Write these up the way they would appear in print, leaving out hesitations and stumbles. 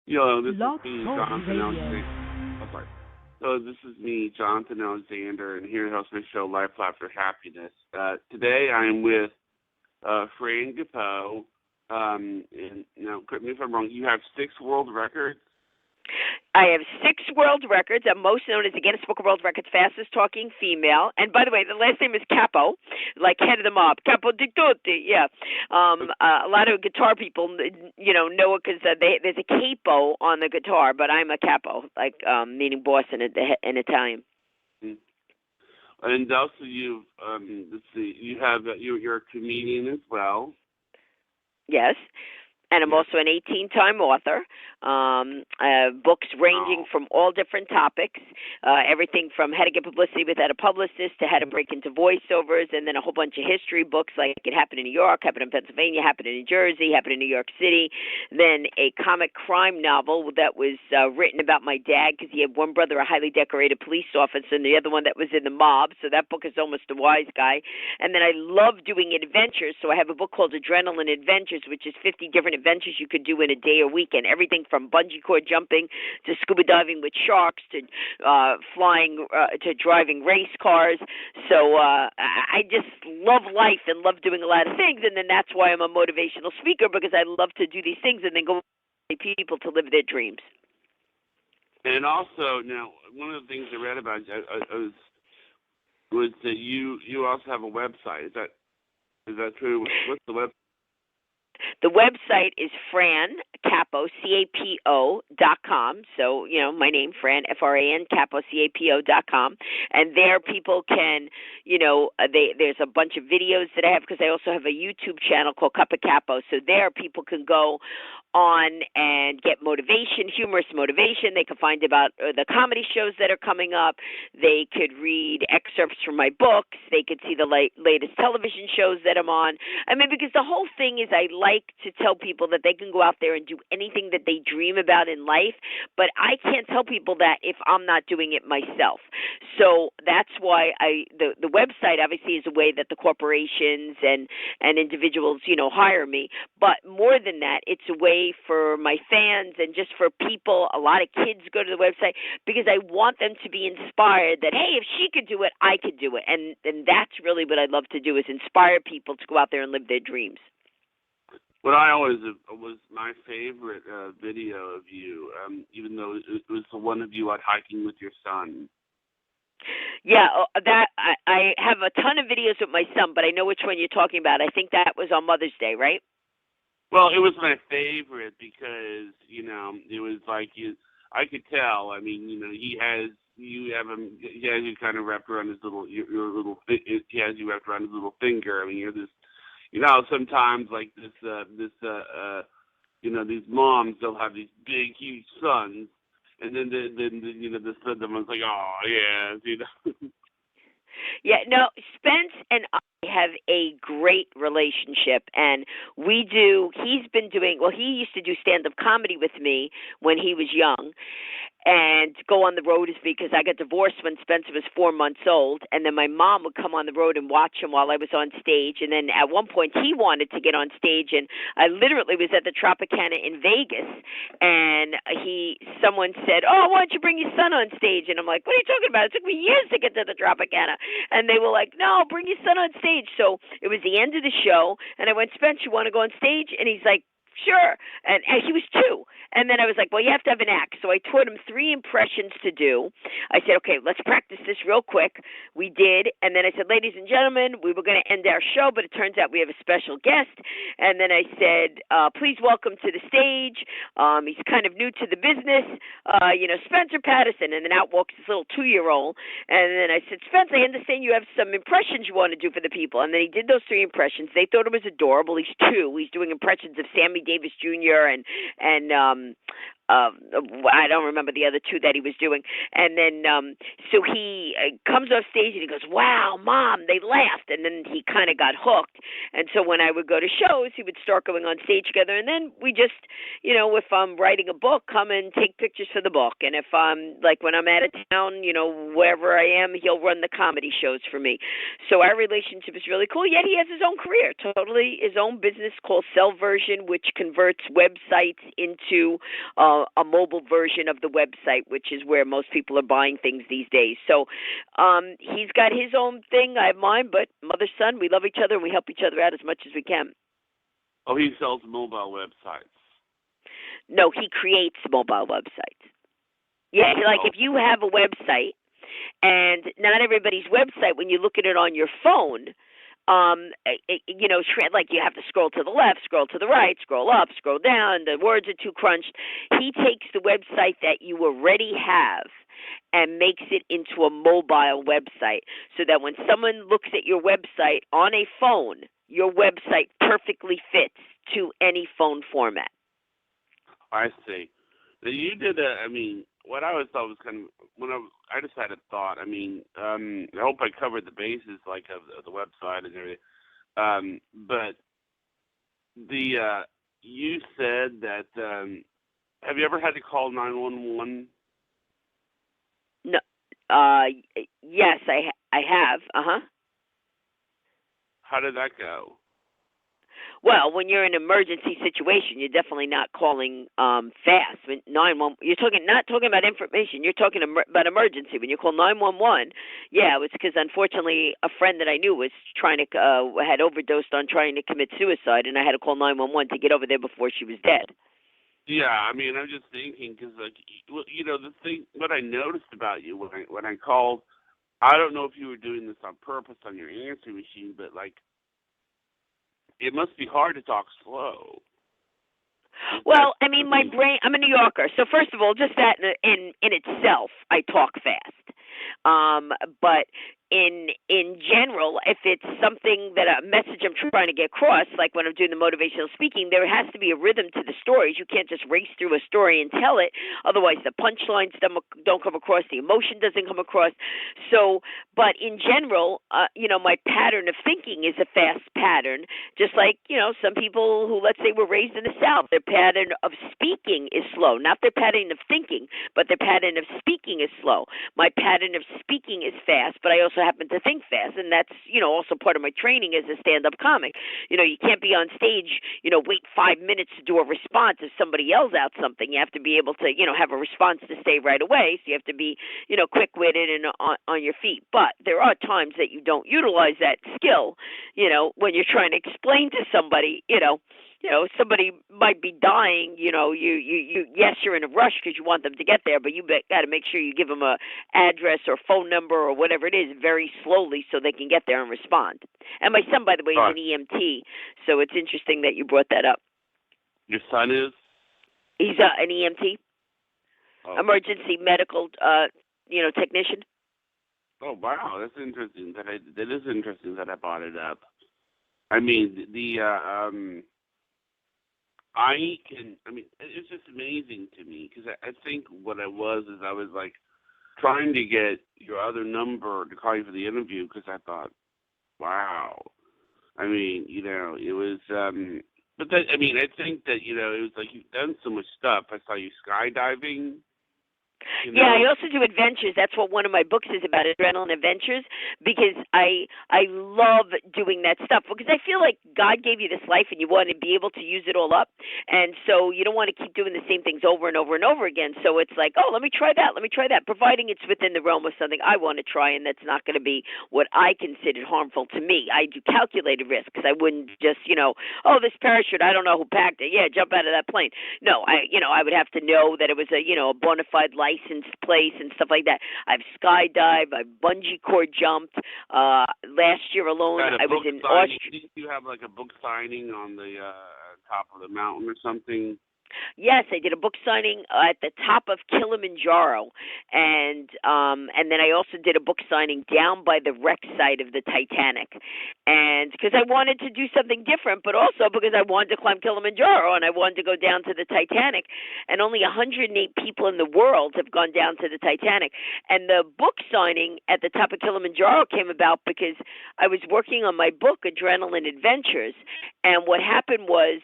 Yo, this is Blog me, Talk Jonathan Radio. Alexander. Oh, sorry. So this is me, Jonathan Alexander, and here to host my show, Life After Happiness. Today I am with Fran Capo. And now, correct me if I'm wrong. You have 6 world records. I have 6 world records. I'm most known as the Guinness Book of World Records fastest talking female. And by the way, the last name is Capo, like head of the mob. Capo di tutti, yeah. A lot of guitar people, know it because there's a capo on the guitar, but I'm a capo, like meaning boss in Italian. And also let's see, you're a comedian as well. Yes. And I'm also an 18-time author, books ranging from all different topics, everything from how to get publicity without a publicist to how to break into voiceovers, and then a whole bunch of history books like It Happened in New York, Happened in Pennsylvania, Happened in New Jersey, Happened in New York City, then a comic crime novel that was written about my dad because he had one brother, a highly decorated police officer, and the other one that was in the mob, so that book is almost a wise guy. And then I love doing adventures, so I have a book called Adrenaline Adventures, which is 50 different adventures you could do in a day or weekend, everything from bungee cord jumping to scuba diving with sharks to flying to driving race cars. So I just love life and love doing a lot of things, and then that's why I'm a motivational speaker, because I love to do these things and then go to people to live their dreams. And also, now, one of the things I read about was that you also have a website. Is that true? What's the website? The website is francapo, CAPO.com. So, my name, Fran, Fran, capo, CAPO.com. And there people can, there's a bunch of videos that I have because I also have a YouTube channel called Cup of Capo. So there people can go on and get motivation, humorous motivation. They can find about the comedy shows that are coming up. They could read excerpts from my books. They could see the latest television shows that I'm on. I mean, because the whole thing is I like to tell people that they can go out there and do anything that they dream about in life, but I can't tell people that if I'm not doing it myself. So that's why the website obviously is a way that the corporations and individuals, hire me. But more than that, it's a way for my fans and just for people. A lot of kids go to the website because I want them to be inspired that, hey, if she could do it, I could do it. And that's really what I love to do, is inspire people to go out there and live their dreams. What I always was my favorite video of you, even though it was the one of you out hiking with your son. Yeah, that I have a ton of videos with my son, but I know which one you're talking about. I think that was on Mother's Day, right? Well, it was my favorite because it was like I could tell. I mean, he has you kind of wrapped around his little he has you wrapped around his little finger. I mean, you're this. Sometimes like these moms, they'll have these big, huge sons, and then the son was like, oh yeah, Yeah, no, Spence and I have a great relationship, and he's been doing, he used to do stand-up comedy with me when he was young, and go on the road because I got divorced when Spencer was 4 months old, and then my mom would come on the road and watch him while I was on stage, and then at one point he wanted to get on stage, and I literally was at the Tropicana in Vegas, and someone said, oh, why don't you bring your son on stage? And I'm like, what are you talking about? It took me years to get to the Tropicana. And they were like, no, bring your son on stage. So it was the end of the show, and I went, Spence, you want to go on stage? And he's like, sure. And he was 2. And then I was like, well, you have to have an act. So I taught him 3 impressions to do. I said, okay, let's practice this real quick. We did. And then I said, ladies and gentlemen, we were going to end our show, but it turns out we have a special guest. And then I said, please welcome to the stage. He's kind of new to the business, Spencer Patterson. And then out walks this little 2-year-old. And then I said, Spence, I understand you have some impressions you want to do for the people. And then he did those 3 impressions. They thought it was adorable. He's 2. He's doing impressions of Sammy Davis Jr. and I don't remember the other 2 that he was doing. And then so he comes off stage and he goes, wow, Mom, they laughed. And then he kind of got hooked. And so when I would go to shows, he would start going on stage together. And then we just, if I'm writing a book, come and take pictures for the book. And if I'm, like when I'm out of town, wherever I am, he'll run the comedy shows for me. So our relationship is really cool. Yet he has his own career, totally his own business called Cell Version, which converts websites into a mobile version of the website, which is where most people are buying things these days. So he's got his own thing. I have mine, but mother, son, we love each other and we help each other out as much as we can. Oh, he sells mobile websites. No, he creates mobile websites. Yeah, like if you have a website, and not everybody's website, when you look at it on your phone, like you have to scroll to the left, scroll to the right, scroll up, scroll down, the words are too crunched. He takes the website that you already have and makes it into a mobile website so that when someone looks at your website on a phone, your website perfectly fits to any phone format. I see. Now you did what I always thought was kind of, I just had a thought. I hope I covered the bases, like, of the website and everything. But you said that, have you ever had to call 911? No. Yes, I have. How did that go? Well, when you're in an emergency situation, you're definitely not calling fast. When 911, you're not talking about information. You're talking about emergency. When you call 911, yeah, it was because unfortunately a friend that I knew was had overdosed on trying to commit suicide, and I had to call 911 to get over there before she was dead. Yeah, I'm just thinking because, like, the thing, what I noticed about you when I called, I don't know if you were doing this on purpose on your answering machine, but like, it must be hard to talk slow. Well, my brain, I'm a New Yorker. So first of all, just that in itself, I talk fast. But in general, if it's something that a message I'm trying to get across, like when I'm doing the motivational speaking, there has to be a rhythm to the stories. You can't just race through a story and tell it. Otherwise, the punchlines don't come across. The emotion doesn't come across. So, but in general, my pattern of thinking is a fast pattern, just like, some people who, let's say, were raised in the South, their pattern of speaking is slow. Not their pattern of thinking, but their pattern of speaking is slow. My pattern of speaking is fast, but I also happen to think fast, and that's, also part of my training as a stand-up comic. You can't be on stage, wait 5 minutes to do a response if somebody yells out something. You have to be able to, have a response to say right away, so you have to be, quick-witted and on your feet. But there are times that you don't utilize that skill, when you're trying to explain to somebody, somebody might be dying, yes, you're in a rush because you want them to get there, but you got to make sure you give them a address or phone number or whatever it is very slowly so they can get there and respond. And my son, by the way, is an EMT, so it's interesting that you brought that up. Your son is? He's an EMT, emergency medical, technician. Oh, wow, that's interesting. That is interesting that I brought it up. It's just amazing to me because I think what I was like trying to get your other number to call you for the interview because I thought, wow. It was, but that, I think that, it was like you've done so much stuff. I saw you skydiving. Yeah, I also do adventures. That's what one of my books is about, adrenaline adventures, because I love doing that stuff because I feel like God gave you this life and you want to be able to use it all up, and so you don't want to keep doing the same things over and over and over again. So it's like, oh, let me try that, providing it's within the realm of something I want to try and that's not going to be what I considered harmful to me. I do calculated risk because I wouldn't just, this parachute, I don't know who packed it. Yeah, jump out of that plane. No, I would have to know that it was a bona fide licensed place and stuff like that. I've skydived, I've bungee cord jumped. Last year alone, I was in Austria. Did you have like a book signing on the top of the mountain or something? Yes, I did a book signing at the top of Kilimanjaro, and then I also did a book signing down by the wreck site of the Titanic, and because I wanted to do something different, but also because I wanted to climb Kilimanjaro and I wanted to go down to the Titanic, and only 108 people in the world have gone down to the Titanic, and the book signing at the top of Kilimanjaro came about because I was working on my book, Adrenaline Adventures, and what happened was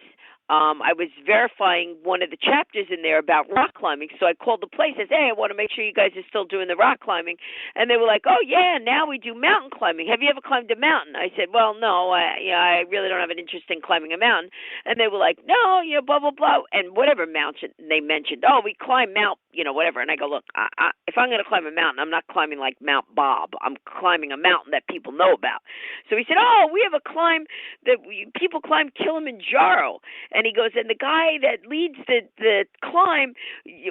I was verifying one of the chapters in there about rock climbing. So I called the place. I said, hey, I want to make sure you guys are still doing the rock climbing. And they were like, oh, yeah, now we do mountain climbing. Have you ever climbed a mountain? I said, well, no, I really don't have an interest in climbing a mountain. And they were like, no, blah, blah, blah. And whatever mountain they mentioned, oh, we climb Mount, whatever. And I go, look, if I'm going to climb a mountain, I'm not climbing like Mount Bob. I'm climbing a mountain that people know about. So he said, oh, we have a climb that people climb Kilimanjaro. And he goes, and the guy that leads the climb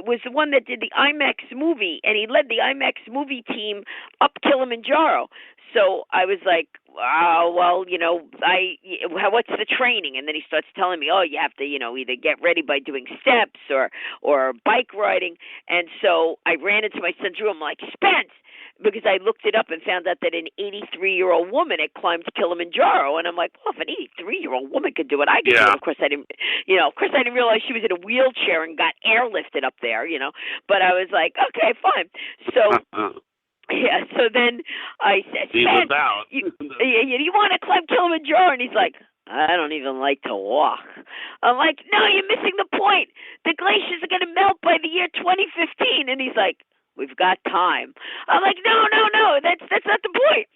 was the one that did the IMAX movie, and he led the IMAX movie team up Kilimanjaro. So I was like, oh, well, what's the training? And then he starts telling me, oh, you have to, either get ready by doing steps or bike riding. And so I ran into my son's room. I'm like, Spence, because I looked it up and found out that an 83-year-old woman had climbed Kilimanjaro. And I'm like, well, if an 83-year-old woman could do it, I could do it. Of course, I didn't realize she was in a wheelchair and got airlifted up there, But I was like, okay, fine. So... Yeah, so then I said, Spence, you want to climb Kilimanjaro? And he's like, I don't even like to walk. I'm like, no, you're missing the point. The glaciers are going to melt by the year 2015. And he's like, we've got time. I'm like, no, that's not the point.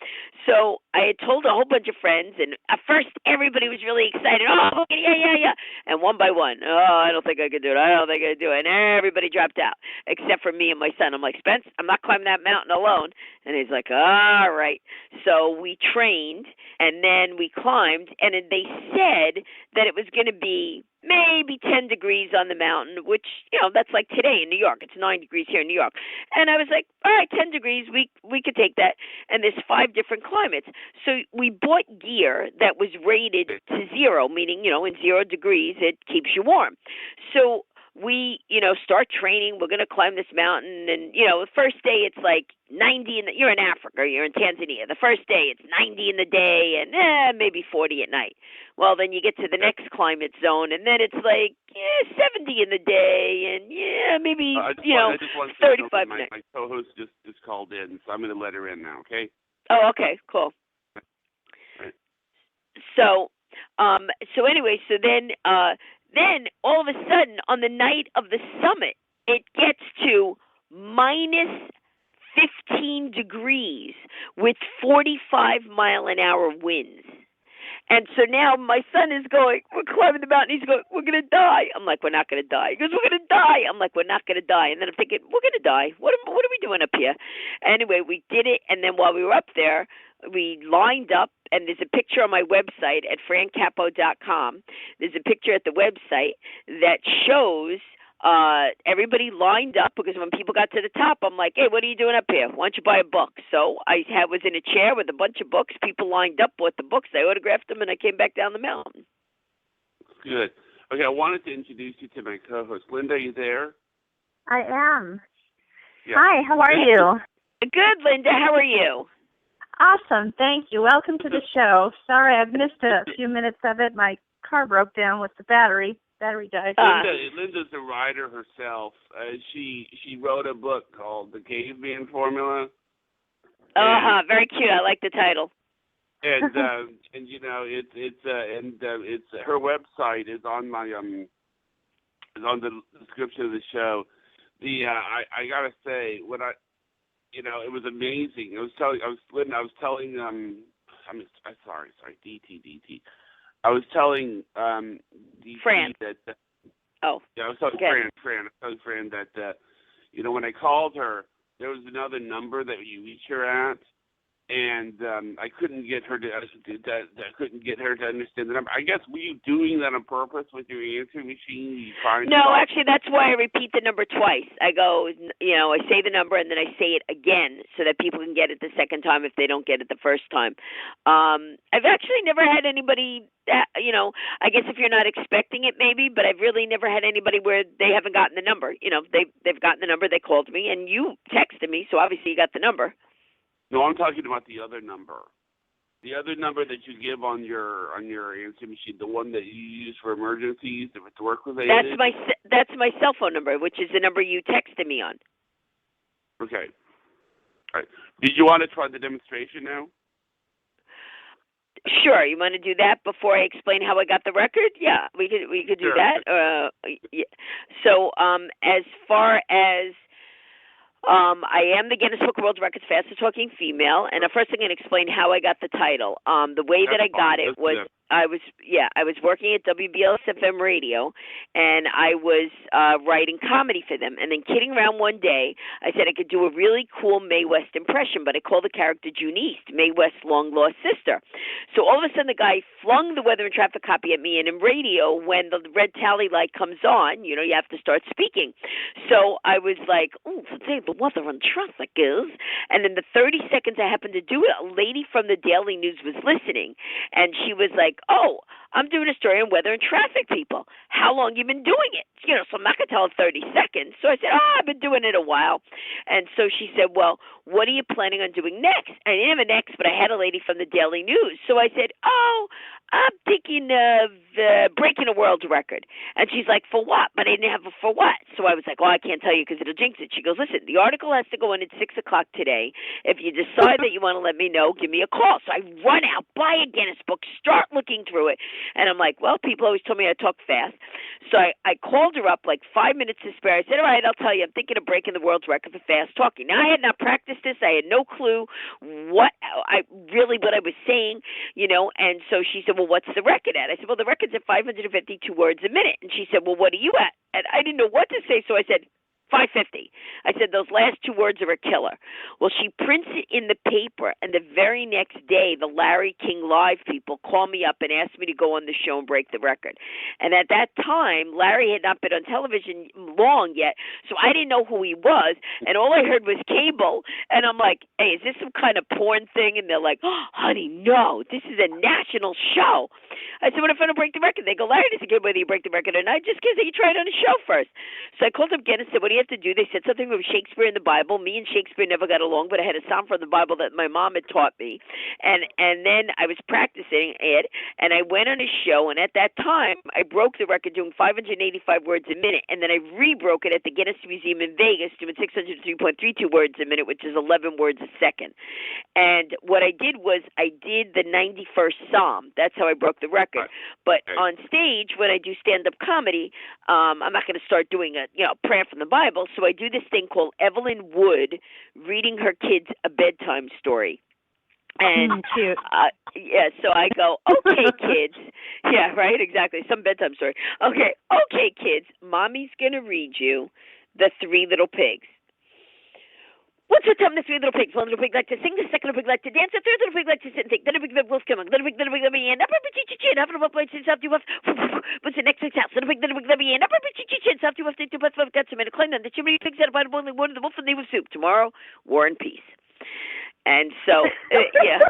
So I had told a whole bunch of friends, and at first everybody was really excited. Oh, yeah. And one by one, oh, I don't think I could do it. And everybody dropped out, except for me and my son. I'm like, Spence, I'm not climbing that mountain alone. And he's like, all right. So we trained, and then we climbed, and they said that it was going to be maybe 10 degrees on the mountain, which, that's like today in New York. It's 9 degrees here in New York. And I was like, all right, 10 degrees, we could take that. And there's 5 different climates. So we bought gear that was rated to 0, meaning, in 0 degrees, it keeps you warm. So we, start training. We're going to climb this mountain. And, the first day it's like 90 you're in Africa, you're in Tanzania. The first day it's 90 in the day and maybe 40 at night. Well, then you get to the next climate zone, and then it's like 70 in the day, and maybe I just want to 35 my co-host just called in, so I'm going to let her in now. Okay. Oh, okay, cool. Right. So anyway, then all of a sudden on the night of the summit, it gets to minus 15 degrees with 45-mile-an-hour winds. And so now my son is going, we're climbing the mountain. He's going, we're going to die. I'm like, we're not going to die. He goes, we're going to die. I'm like, we're not going to die. And then I'm thinking, we're going to die. What are we doing up here? Anyway, we did it. And then while we were up there, we lined up. And there's a picture on my website at francapo.com. There's a picture at the website that shows everybody lined up, because when people got to the top, I'm like, hey, what are you doing up here? Why don't you buy a book? So I was in a chair with a bunch of books. People lined up, bought the books. I autographed them, and I came back down the mountain. Good. Okay, I wanted to introduce you to my co-host. Linda, are you there? I am. Yeah. Hi, how are you? Good, Linda. How are you? Awesome, thank you. Welcome to the show. Sorry, I've missed a few minutes of it. My car broke down with the battery. Battery died. Linda's a writer herself. She wrote a book called The Caveman Formula. Very cute. I like the title. And it's her website is on my is on the description of the show. I gotta say, it was amazing. DT. I was telling DT Fran. that. Oh. Yeah, I was telling Fran. I was telling Fran that when I called her, there was another number that you reach her at, and I couldn't get her to understand the number. I guess, were you doing that on purpose with your answering machine? No, actually, that's why I repeat the number twice. I go, I say the number and then I say it again so that people can get it the second time if they don't get it the first time. I've actually never had anybody, I guess if you're not expecting it maybe, but I've really never had anybody where they haven't gotten the number. They've gotten the number, they called me, and you texted me, so obviously you got the number. No, I'm talking about the other number. The other number that you give on your answering machine, the one that you use for emergencies, if it's work related. That's my cell phone number, which is the number you texted me on. Okay. All right. Did you want to try the demonstration now? Sure. You want to do that before I explain how I got the record? Yeah, we could do Sure. that. Yeah. So, as far as I am the Guinness Book of World Records fastest talking female, and first I'm going to explain how I got the title. The way that I got it was I was working at WBLS FM radio, and I was writing comedy for them. And then kidding around one day, I said I could do a really cool Mae West impression, but I called the character June East, Mae West's long lost sister. So all of a sudden, the guy flung the weather and traffic copy at me, and in radio, when the red tally light comes on, you have to start speaking. So I was like, "Oh, today the weather and traffic is," and in the 30 seconds I happened to do it, a lady from the Daily News was listening, and she was like, "Oh, I'm doing a story on weather and traffic, people. How long you been doing it?" So I'm not going to tell her 30 seconds. So I said, "Oh, I've been doing it a while." And so she said, "Well, what are you planning on doing next?" I didn't have a next, but I had a lady from the Daily News. So I said, "Oh, I'm thinking of breaking a world record." And she's like, "For what?" But I didn't have a for what. So I was like, "Well, I can't tell you because it'll jinx it." She goes, "Listen, the article has to go in at 6 o'clock today. If you decide that you want to let me know, give me a call." So I run out, buy a Guinness book, start looking through it. And I'm like, well, people always told me I talk fast. So I called her up like 5 minutes to spare. I said, "All right, I'll tell you, I'm thinking of breaking the world's record for fast talking." Now, I had not practiced this. I had no clue what I was saying, and so she said, "Well, what's the record at?" I said, "Well, the record's at 552 words a minute." And she said, "Well, what are you at?" And I didn't know what to say, so I said, 550. I said, "Those last two words are a killer." Well, she prints it in the paper, and the very next day, the Larry King Live people call me up and ask me to go on the show and break the record. And at that time, Larry had not been on television long yet, so I didn't know who he was, and all I heard was cable, and I'm like, "Hey, is this some kind of porn thing?" And they're like, "Oh, honey, no, this is a national show." I said, "What if I don't break the record?" They go, "Larry doesn't care whether you break the record or not, just because you try it on a show first." So I called up again and said, "What do you have to do?" They said something from Shakespeare in the Bible. Me and Shakespeare never got along, but I had a sound from the Bible that my mom had taught me. And then I was practicing it, and I went on a show, and at that time, I broke the record doing 585 words a minute, and then I re-broke it at the Guinness Museum in Vegas doing 603.32 words a minute, which is 11 words a second. And what I did was I did the 91st Psalm. That's how I broke the record. Right. But on stage, when I do stand-up comedy, I'm not going to start doing a prayer from the Bible. So I do this thing called Evelyn Wood reading her kids a bedtime story. And cute. So I go, "Okay, kids." Yeah, right, exactly. Some bedtime story. Okay, kids, mommy's going to read you The Three Little Pigs. What's the time the three little pigs? One little pig like to sing, the second little pig like to dance, the third little pig like to sit and think. Then a big wolf coming, little pig, let me in. Up a bitchy chin, up a place in South What's the next thing's house? Little pig, let me in. Up a bitchy chin, South West, into West, got some in a claim on the chimney pigs out of bite of only one, the wolf and the wolf soup. Tomorrow, war and peace. And so, yeah.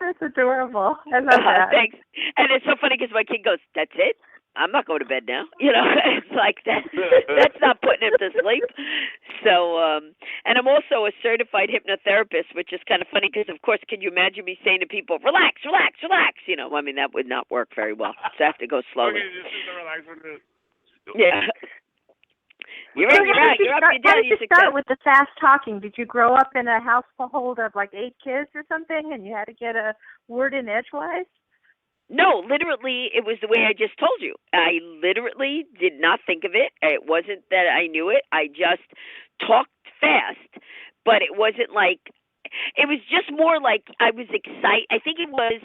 That's adorable. I love that. Thanks. And it's so funny because my kid goes, "That's it? I'm not going to bed now." It's like that. That's not putting him to sleep. So, and I'm also a certified hypnotherapist, which is kind of funny because, of course, can you imagine me saying to people, "Relax, relax, relax"? I mean, that would not work very well. So I have to go slowly. Okay, this is a relaxing. Yeah. You're in, you're out, you're up, you're down, you start with the fast talking? Did you grow up in a household of like 8 kids or something, and you had to get a word in edgewise? No, literally, it was the way I just told you. I literally did not think of it. It wasn't that I knew it. I just talked fast, but it wasn't like It was just more like I was excited. I think it was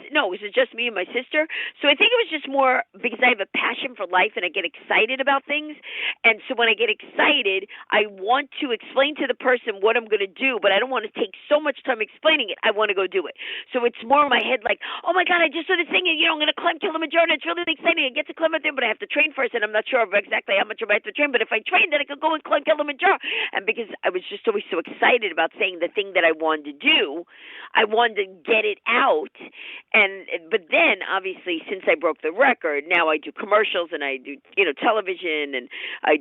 just me and my sister. So I think it was just more because I have a passion for life and I get excited about things. And so when I get excited, I want to explain to the person what I'm going to do, but I don't want to take so much time explaining it. I want to go do it. So it's more in my head like, oh my God, I just saw this thing and, I'm going to climb Kilimanjaro and it's really exciting. I get to climb up there, but I have to train first and I'm not sure of exactly how much I have to train. But if I train, then I could go and climb Kilimanjaro. And because I was just always so excited about saying the thing that I wanted to do, I wanted to get it out. But then obviously since I broke the record, now I do commercials and I do, television, and I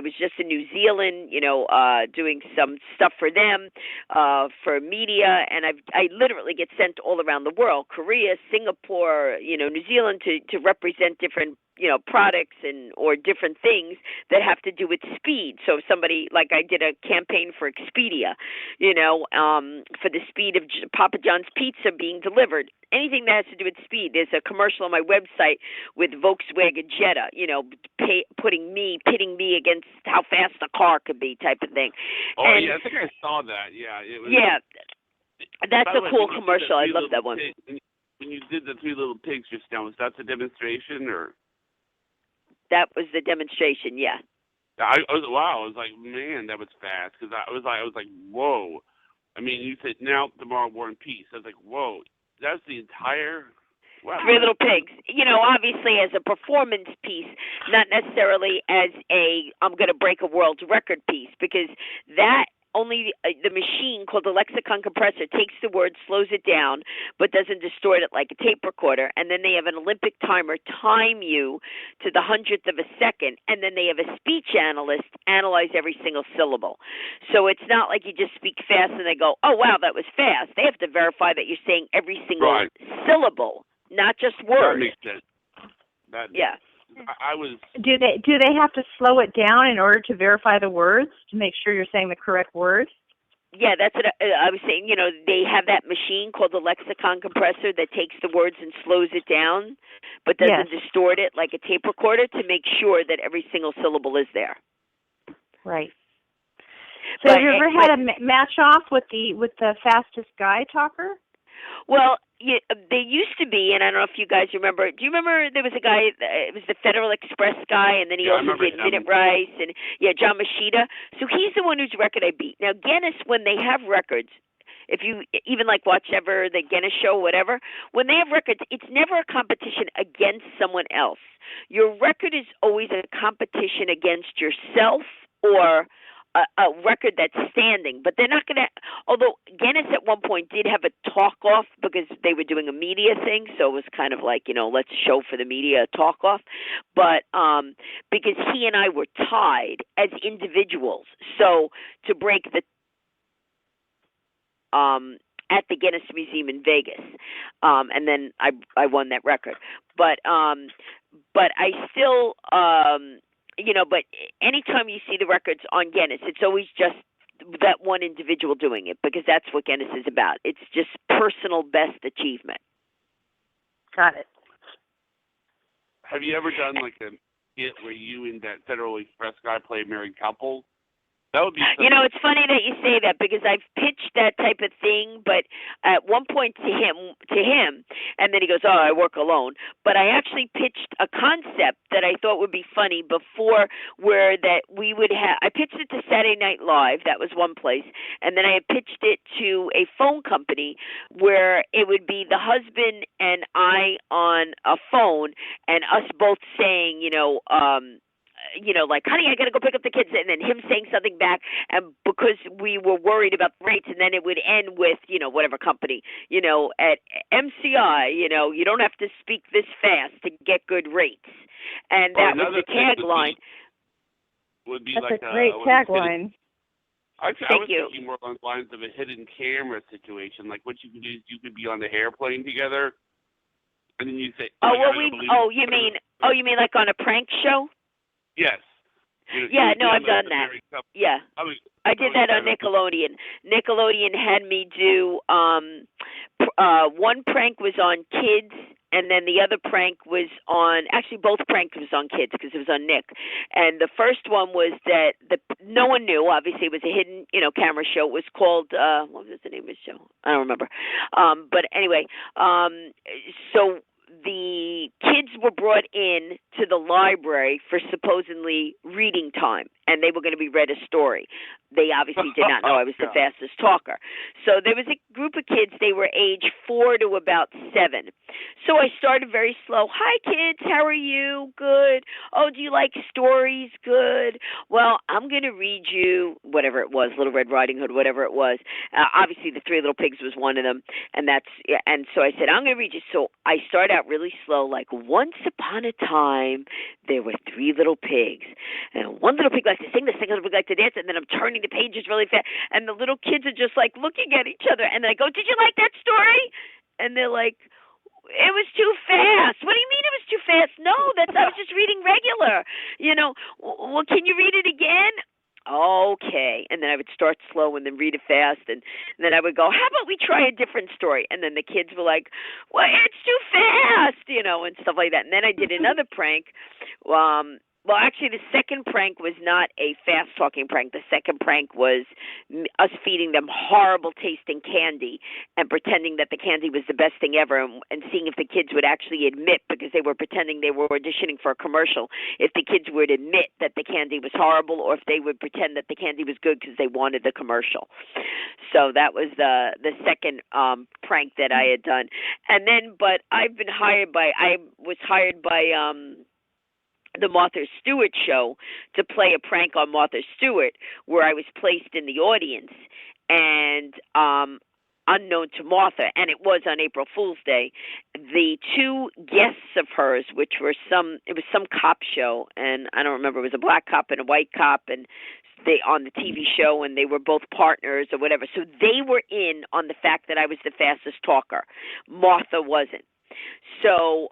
was just in New Zealand, doing some stuff for them, for media, and I literally get sent all around the world, Korea, Singapore, New Zealand to represent different products or different things that have to do with speed. So if somebody, like I did a campaign for Expedia, for the speed of Papa John's pizza being delivered. Anything that has to do with speed. There's a commercial on my website with Volkswagen Jetta, pitting me against how fast a car could be, type of thing. Oh, and, yeah, I think I saw that. Yeah, it was. Yeah, that's a cool commercial. I love that one. When you did the Three Little Pigs just now, was that the demonstration or? That was the demonstration. Yeah. I was like, man, that was fast, because I was like, whoa. I mean, you said now, tomorrow, War and Peace. I was like, whoa, that's the entire. Wow. Three Little Pigs. Obviously as a performance piece, not necessarily as I'm going to break a world record piece, because that only the machine called the lexicon compressor takes the word, slows it down, but doesn't distort it like a tape recorder. And then they have an Olympic timer time you to the 100th of a second, and then they have a speech analyst analyze every single syllable. So it's not like you just speak fast and they go, oh, wow, that was fast. They have to verify that you're saying every single syllable, not just words. That makes sense. Yeah. I was. Do they have to slow it down in order to verify the words to make sure you're saying the correct words? Yeah, that's what I was saying. They have that machine called the lexicon compressor that takes the words and slows it down, but doesn't distort it like a tape recorder, to make sure that every single syllable is there. Right. So have you ever had a match off with the fastest guy talker? Well, they used to be, and I don't know if you guys remember. Do you remember there was a guy? It was the Federal Express guy, and then he also did Minute Rice, and John Machida. So he's the one whose record I beat. Now Guinness, when they have records, if you even watch ever the Guinness show, whatever, when they have records, it's never a competition against someone else. Your record is always a competition against yourself or a record that's standing, but they're not going to. Although Guinness at one point did have a talk off because they were doing a media thing, so it was kind of like let's show for the media a talk off. But because he and I were tied as individuals, so to break the at the Guinness Museum in Vegas, and then I won that record. But I still. But anytime you see the records on Guinness, it's always just that one individual doing it, because that's what Guinness is about. It's just personal best achievement. Got it. Have you ever done like a skit where you and that Federal Express guy play a married couple? That would be something. It's funny that you say that, because I've pitched that type of thing, but at one point to him, and then he goes, oh, I work alone. But I actually pitched a concept that I thought would be funny before, where that we would have, I pitched it to Saturday Night Live, that was one place, and then I had pitched it to a phone company where it would be the husband and I on a phone, and us both saying, like, honey, I got to go pick up the kids, and then him saying something back, and because we were worried about the rates, and then it would end with, whatever company, at MCI, you don't have to speak this fast to get good rates. And that was the tagline. That's a great tagline. I was thinking more along the lines of a hidden camera situation. Like, what you could do is you could be on the airplane together, and then you say, you mean like on a prank show? Yes. I've done that. Yeah. I did that on Nickelodeon. Nickelodeon had me do one prank was on kids, and then the other prank was on, actually both pranks was on kids because it was on Nick. And the first one was that no one knew, obviously it was a hidden, camera show. It was called, what was the name of the show? I don't remember. But anyway, so the kids were brought in to the library for supposedly reading time, and they were going to be read a story. They obviously did not know I was the fastest talker. So there was a group of kids. They were age 4 to about 7. So I started very slow. Hi, kids. How are you? Good. Oh, do you like stories? Good. Well, I'm going to read you whatever it was, Little Red Riding Hood, whatever it was. Obviously, the Three Little Pigs was one of them. And so I said, I'm going to read you. So I start out really slow, like, once upon a time, there were 3 little pigs. And one little pig liked to sing, the second little pig liked to dance, and then I'm turning the pages really fast, and the little kids are just like looking at each other, and I go, did you like that story? And they're like, It was too fast. What do you mean it was too fast? No, I was just reading regular. Well, can you read it again? Okay. And then I would start slow and then read it fast, and then I would go, how about we try a different story? And then the kids were like, well, it's too fast, and stuff like that. And then I did another prank. Well, actually, the second prank was not a fast-talking prank. The second prank was us feeding them horrible-tasting candy and pretending that the candy was the best thing ever, and seeing if the kids would actually admit, because they were pretending they were auditioning for a commercial, if the kids would admit that the candy was horrible, or if they would pretend that the candy was good because they wanted the commercial. So that was the second prank that I had done. And then, but I was hired by the Martha Stewart show to play a prank on Martha Stewart, where I was placed in the audience, and unknown to Martha, and it was on April Fool's Day, the two guests of hers, it was some cop show, and I don't remember, it was a black cop and a white cop, and they on the TV show, and they were both partners or whatever. So they were in on the fact that I was the fastest talker. Martha wasn't. So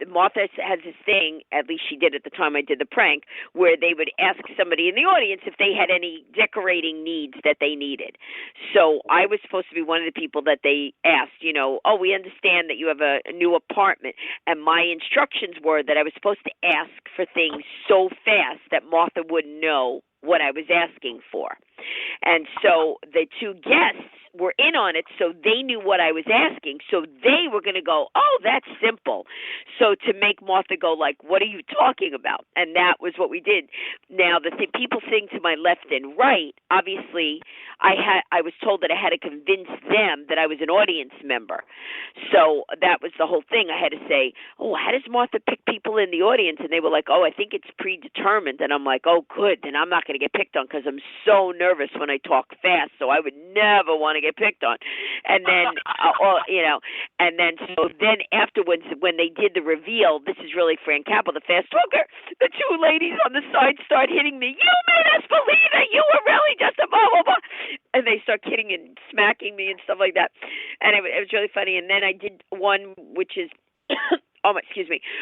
Martha has this thing, at least she did at the time I did the prank, where they would ask somebody in the audience if they had any decorating needs that they needed. So I was supposed to be one of the people that they asked, oh, we understand that you have a new apartment. And my instructions were that I was supposed to ask for things so fast that Martha wouldn't know what I was asking for. And so the two guests were in on it, so they knew what I was asking. So they were going to go, oh, that's simple. So to make Martha go like, what are you talking about? And that was what we did. Now, people sitting to my left and right, obviously, I was told that I had to convince them that I was an audience member. So that was the whole thing. I had to say, oh, how does Martha pick people in the audience? And they were like, oh, I think it's predetermined. And I'm like, oh, good. Then I'm not going to get picked on, because I'm so nervous when I talk fast. So I would never want to get picked on. And then, and then so then afterwards, when they did the reveal, this is really Fran Capo, the fast talker, the two ladies on the side start hitting me. You made us believe that you were really just a blah, blah, blah. And they start kidding and smacking me and stuff like that. And it was really funny. And then I did one, which is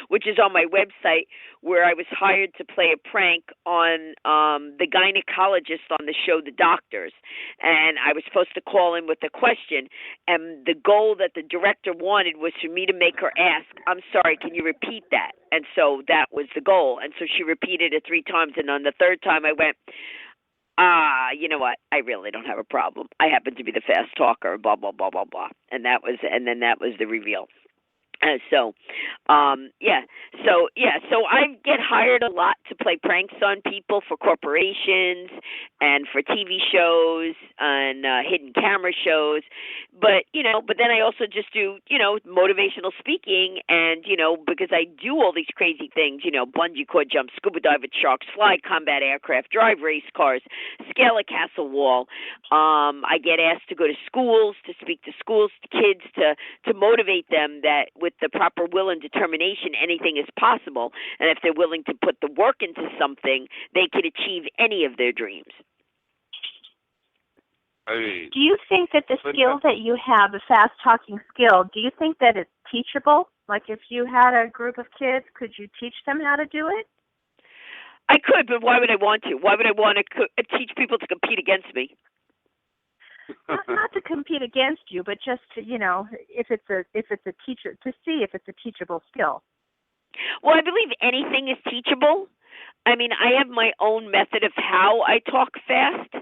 which is on my website, where I was hired to play a prank on the gynecologist on the show, The Doctors. And I was supposed to call in with a question, and the goal that the director wanted was for me to make her ask, I'm sorry, can you repeat that? And so that was the goal. And so she repeated it 3 times, and on the third time I went, you know what? I really don't have a problem. I happen to be the fast talker, blah, blah, blah, blah, blah. And then that was the reveal. So I get hired a lot to play pranks on people for corporations and for TV shows and hidden camera shows. But then I also just do, motivational speaking, and, because I do all these crazy things, bungee cord jump, scuba dive with sharks, fly combat aircraft, drive race cars, scale a castle wall. I get asked to go to schools, to speak to schools, to kids, to motivate them that with the proper will and determination, anything is possible. And if they're willing to put the work into something, they can achieve any of their dreams. Do you think that the skill that you have, the fast-talking skill, do you think that it's teachable? Like if you had a group of kids, could you teach them how to do it? I could, but why would I want to? Why would I want to teach people to compete against me? Not to compete against you, but just to, if it's a teacher, to see if it's a teachable skill. Well, I believe anything is teachable. I mean, I have my own method of how I talk fast.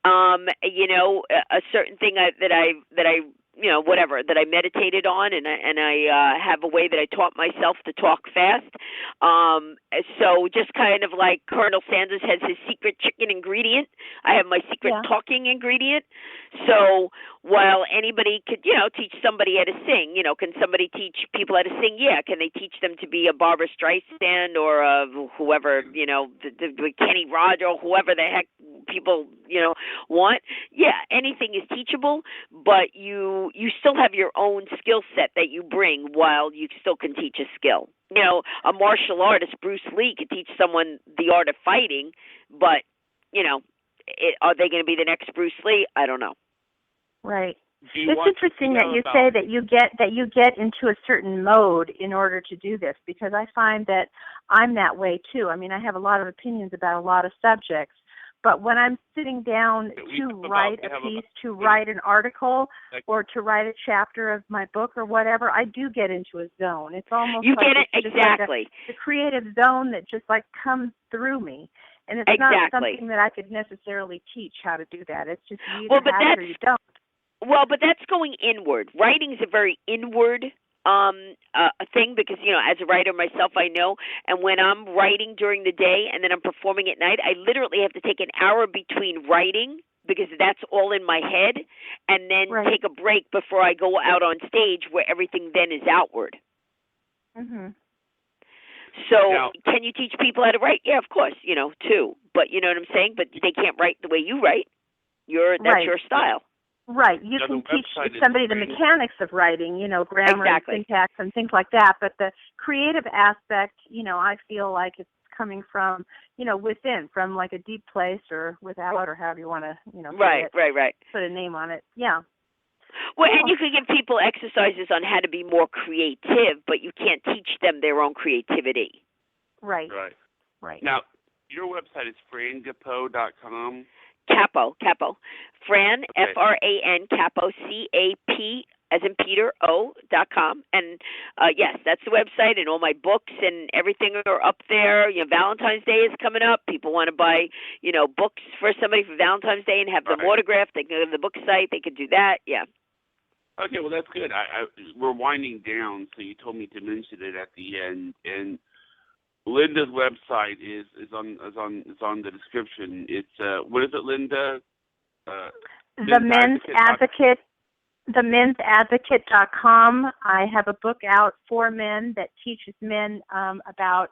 A certain thing that I that I meditated on, and I have a way that I taught myself to talk fast. So just kind of like Colonel Sanders has his secret chicken ingredient, I have my secret talking ingredient. So while anybody could, teach somebody how to sing, can somebody teach people how to sing? Yeah. Can they teach them to be a Barbara Streisand or whoever, the Kenny Rogers or whoever the heck people, want? Yeah, anything is teachable, but you still have your own skill set that you bring while you still can teach a skill. A martial artist, Bruce Lee, could teach someone the art of fighting, but, are they going to be the next Bruce Lee? I don't know. Right. It's interesting that you say that you get into a certain mode in order to do this, because I find that I'm that way too. I mean, I have a lot of opinions about a lot of subjects, but when I'm sitting down to write a piece, to write an article, or to write a chapter of my book or whatever, I do get into a zone. It's almost you like get it exactly like the creative zone that just like comes through me. And it's not something that I could necessarily teach how to do that. It's just you either have it or you don't. Well, but that's going inward. Writing is a very inward thing because, as a writer myself, I know. And when I'm writing during the day and then I'm performing at night, I literally have to take an hour between writing because that's all in my head, and then take a break before I go out on stage where everything then is outward. Mm-hmm. So can you teach people how to write? Yeah, of course, too. But you know what I'm saying? But they can't write the way you write. That's your style. Right. You can teach somebody the mechanics of writing, grammar and syntax and things like that. But the creative aspect, I feel like it's coming from, within, from like a deep place or without, or however you want to, put a name on it. Yeah. Well, and you can give people exercises on how to be more creative, but you can't teach them their own creativity. Right. Now, your website is francapo.com. Capo. Fran, F-R-A-N, Capo, C-A-P, as in Peter, O.com. And, yes, that's the website, and all my books and everything are up there. Valentine's Day is coming up. People want to buy, books for somebody for Valentine's Day and have them autographed. They can go to the book site. They can do that, yeah. Okay, well, that's good. We're winding down, so you told me to mention it at the end. And Linda's website is on the description. It's what is it, Linda? The Men's Advocate. TheMen'sAdvocate.com. I have a book out for men that teaches men about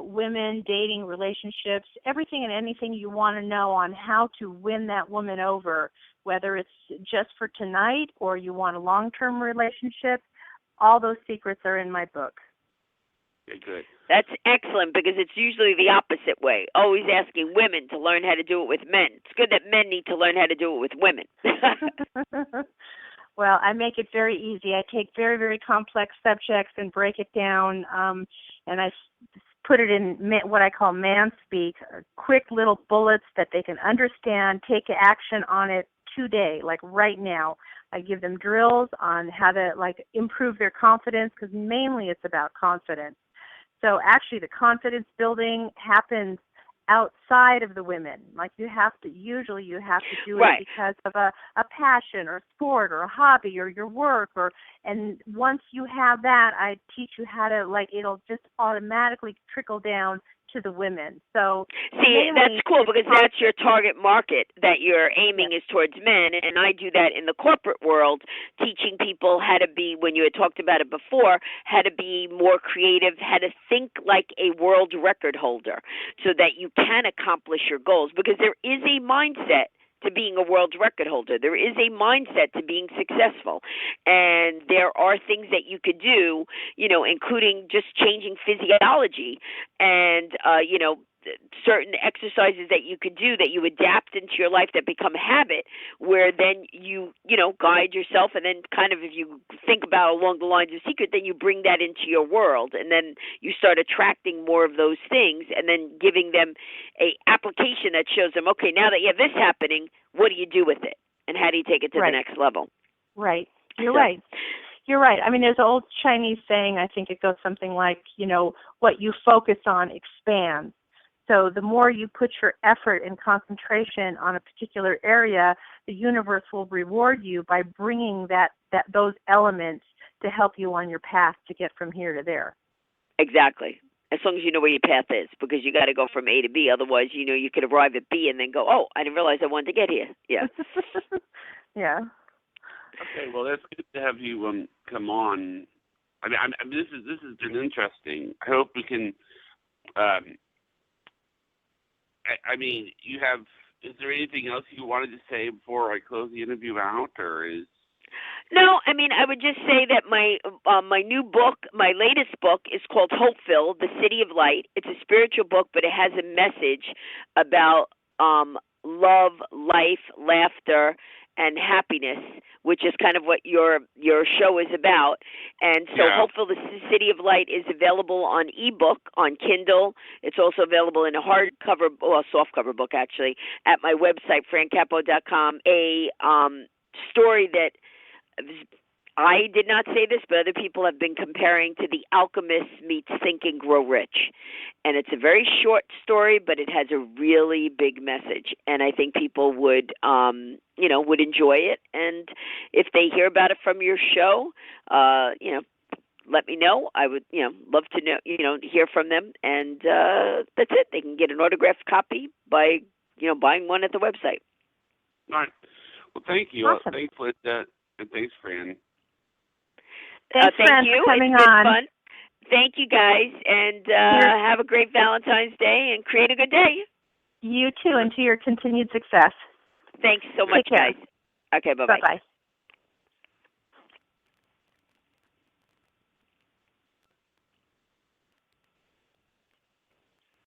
women, dating, relationships, everything and anything you want to know on how to win that woman over, whether it's just for tonight or you want a long-term relationship. All those secrets are in my book. Okay, good. That's excellent because it's usually the opposite way, always asking women to learn how to do it with men. It's good that men need to learn how to do it with women. Well, I make it very easy. I take very, very complex subjects and break it down, and I put it in what I call man speak, quick little bullets that they can understand, take action on it today, like right now. I give them drills on how to improve their confidence, because mainly it's about confidence. So actually the confidence building happens outside of the women. You have to do it because of a passion or sport or a hobby or your work, and once you have that, I teach you how to it'll just automatically trickle down to the women. So see, that's cool because that's your target market that you're aiming is towards men, and I do that in the corporate world, teaching people how to be, when you had talked about it before, how to be more creative, how to think like a world record holder so that you can accomplish your goals, because there is a mindset to being a world record holder. There is a mindset to being successful. And there are things that you could do, including just changing physiology and, certain exercises that you could do that you adapt into your life that become habit, where then you guide yourself, and then kind of, if you think about along the lines of secret, then you bring that into your world, and then you start attracting more of those things, and then giving them a application that shows them, okay, now that you have this happening, what do you do with it, and how do you take it to the next level? Right. You're right. You're right. I mean, there's an old Chinese saying, I think it goes something like, what you focus on expands. So the more you put your effort and concentration on a particular area, the universe will reward you by bringing those elements to help you on your path to get from here to there. Exactly. As long as you know where your path is, because you got to go from A to B. Otherwise, you could arrive at B and then go, oh, I didn't realize I wanted to get here. Yeah. Yeah. Okay. Well, that's good to have you come on. I mean, this has been interesting. I hope we can. Is there anything else you wanted to say before I close the interview out, or is? No, I mean, I would just say that my new book, my latest book, is called Hopeful, The City of Light. It's a spiritual book, but it has a message about love, life, laughter, and happiness, which is kind of what your show is about. And so hopefully the City of Light is available on ebook, on Kindle. It's also available in a hardcover, softcover book actually, at my website, francapo.com. A story that I did not say this, but other people have been comparing to The Alchemist meets Think and Grow Rich. And it's a very short story, but it has a really big message. And I think people would, would enjoy it. And if they hear about it from your show, let me know. I would, love to know, hear from them. And that's it. They can get an autographed copy by, buying one at the website. All right. Well, thank you. Awesome. Thanks, Linda. And thanks, Fran. Thanks, thank Fran, you. for coming it's been on. fun. Thank you, guys, and have a great Valentine's Day and create a good day. You too, and to your continued success. Thanks so much, guys. Okay, bye-bye. Bye-bye.